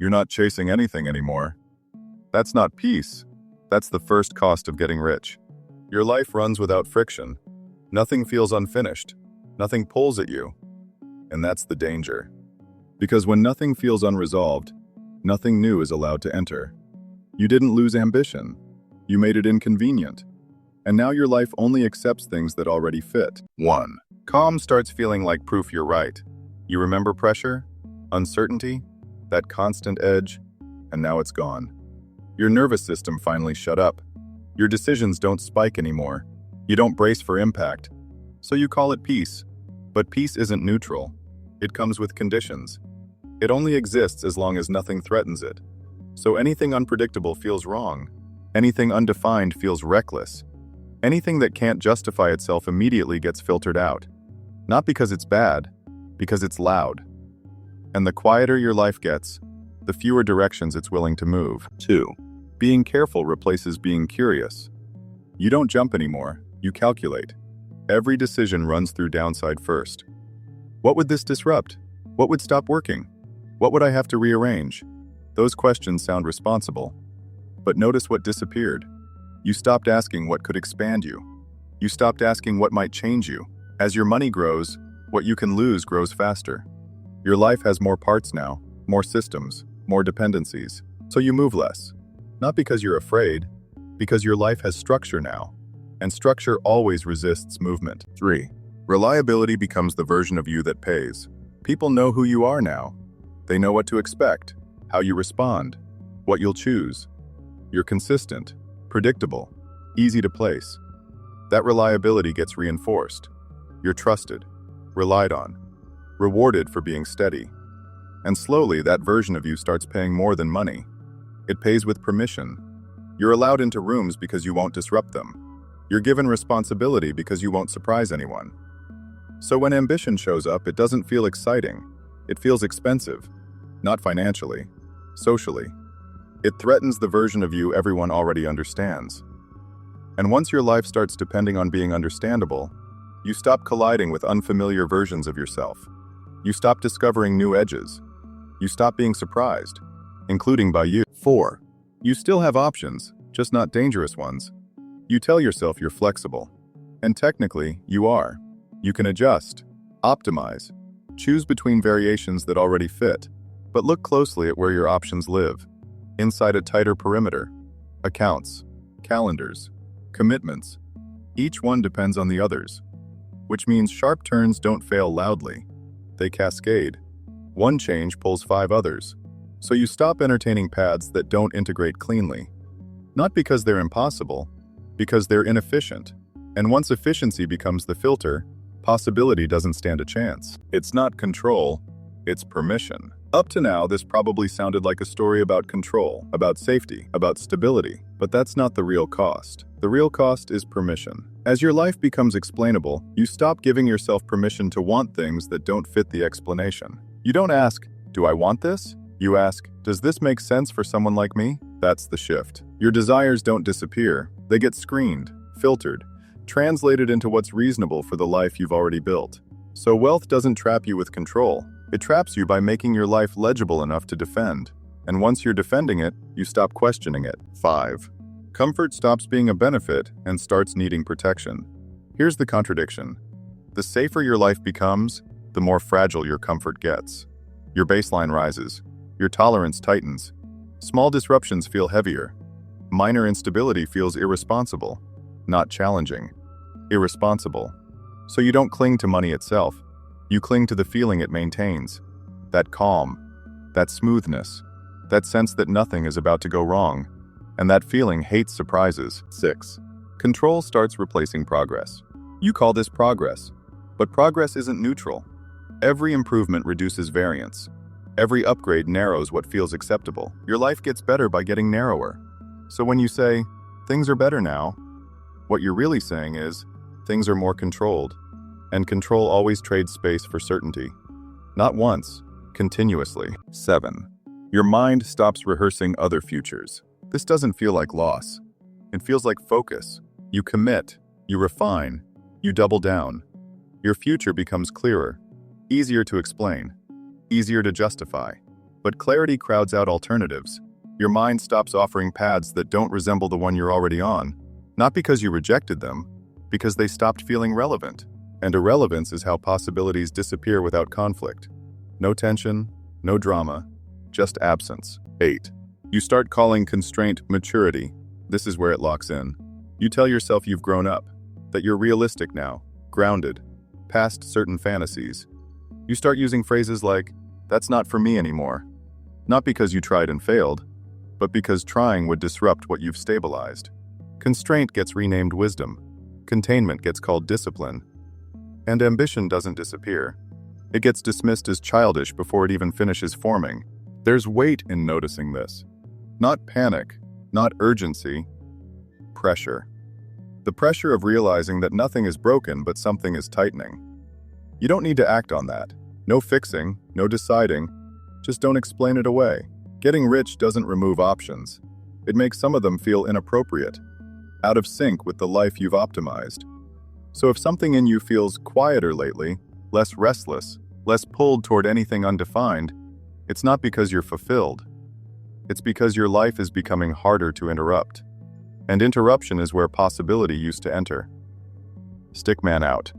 You're not chasing anything anymore. That's not peace. That's the first cost of getting rich. Your life runs without friction. Nothing feels unfinished. Nothing pulls at you. And that's the danger. Because when nothing feels unresolved, nothing new is allowed to enter. You didn't lose ambition. You made it inconvenient. And now your life only accepts things that already fit. 1. Calm starts feeling like proof you're right. You remember pressure, uncertainty, that constant edge, and now it's gone. Your nervous system finally shut up. Your decisions don't spike anymore. You don't brace for impact. So you call it peace. But peace isn't neutral. It comes with conditions. It only exists as long as nothing threatens it. So anything unpredictable feels wrong. Anything undefined feels reckless. Anything that can't justify itself immediately gets filtered out. Not because it's bad, because it's loud. And the quieter your life gets, the fewer directions it's willing to move. 2. Being careful replaces being curious. You don't jump anymore, you calculate. Every decision runs through downside first. What would this disrupt? What would stop working? What would I have to rearrange? Those questions sound responsible. But notice what disappeared. You stopped asking what could expand you. You stopped asking what might change you. As your money grows, what you can lose grows faster. Your life has more parts now, more systems, more dependencies. So you move less. Not because you're afraid, because your life has structure now. And structure always resists movement. 3. Reliability becomes the version of you that pays. People know who you are now. They know what to expect, how you respond, what you'll choose. You're consistent, predictable, easy to place. That reliability gets reinforced. You're trusted, relied on, rewarded for being steady. And slowly that version of you starts paying more than money. It pays with permission. You're allowed into rooms because you won't disrupt them. You're given responsibility because you won't surprise anyone. So when ambition shows up, it doesn't feel exciting. It feels expensive. Not financially, socially. It threatens the version of you everyone already understands. And once your life starts depending on being understandable, you stop colliding with unfamiliar versions of yourself. You stop discovering new edges. You stop being surprised, including by you. 4. You still have options, just not dangerous ones. You tell yourself you're flexible. And technically, you are. You can adjust, optimize, choose between variations that already fit. But look closely at where your options live. Inside a tighter perimeter. Accounts, calendars, commitments. Each one depends on the others. Which means sharp turns don't fail loudly. They cascade. One change pulls 5 others. So you stop entertaining paths that don't integrate cleanly. Not because they're impossible, because they're inefficient. And once efficiency becomes the filter, possibility doesn't stand a chance. It's not control, it's permission. Up to now, this probably sounded like a story about control, about safety, about stability. But that's not the real cost. The real cost is permission. As your life becomes explainable, you stop giving yourself permission to want things that don't fit the explanation. You don't ask, "Do I want this?" You ask, "Does this make sense for someone like me?" That's the shift. Your desires don't disappear. They get screened, filtered, translated into what's reasonable for the life you've already built. So wealth doesn't trap you with control. It traps you by making your life legible enough to defend. And once you're defending it, you stop questioning it. 5. Comfort stops being a benefit and starts needing protection. Here's the contradiction. The safer your life becomes, the more fragile your comfort gets. Your baseline rises. Your tolerance tightens. Small disruptions feel heavier. Minor instability feels irresponsible. Not challenging. Irresponsible. So you don't cling to money itself. You cling to the feeling it maintains. That calm. That smoothness. That sense that nothing is about to go wrong. And that feeling hates surprises. 6. Control starts replacing progress. You call this progress. But progress isn't neutral. Every improvement reduces variance. Every upgrade narrows what feels acceptable. Your life gets better by getting narrower. So when you say, "Things are better now," what you're really saying is, things are more controlled. And control always trades space for certainty. Not once, continuously. 7. Your mind stops rehearsing other futures. This doesn't feel like loss. It feels like focus. You commit, you refine, you double down. Your future becomes clearer, easier to explain, easier to justify. But clarity crowds out alternatives. Your mind stops offering paths that don't resemble the one you're already on, not because you rejected them, because they stopped feeling relevant. And irrelevance is how possibilities disappear without conflict. No tension, no drama, just absence. 8. You start calling constraint maturity. This is where it locks in. You tell yourself you've grown up, that you're realistic now, grounded, past certain fantasies. You start using phrases like, "That's not for me anymore." Not because you tried and failed, but because trying would disrupt what you've stabilized. Constraint gets renamed wisdom. Containment gets called discipline. And ambition doesn't disappear. It gets dismissed as childish before it even finishes forming. There's weight in noticing this. Not panic, not urgency, pressure. The pressure of realizing that nothing is broken but something is tightening. You don't need to act on that. No fixing, no deciding. Just don't explain it away. Getting rich doesn't remove options. It makes some of them feel inappropriate, out of sync with the life you've optimized. So if something in you feels quieter lately, less restless, less pulled toward anything undefined, it's not because you're fulfilled. It's because your life is becoming harder to interrupt. And interruption is where possibility used to enter. Stickman out.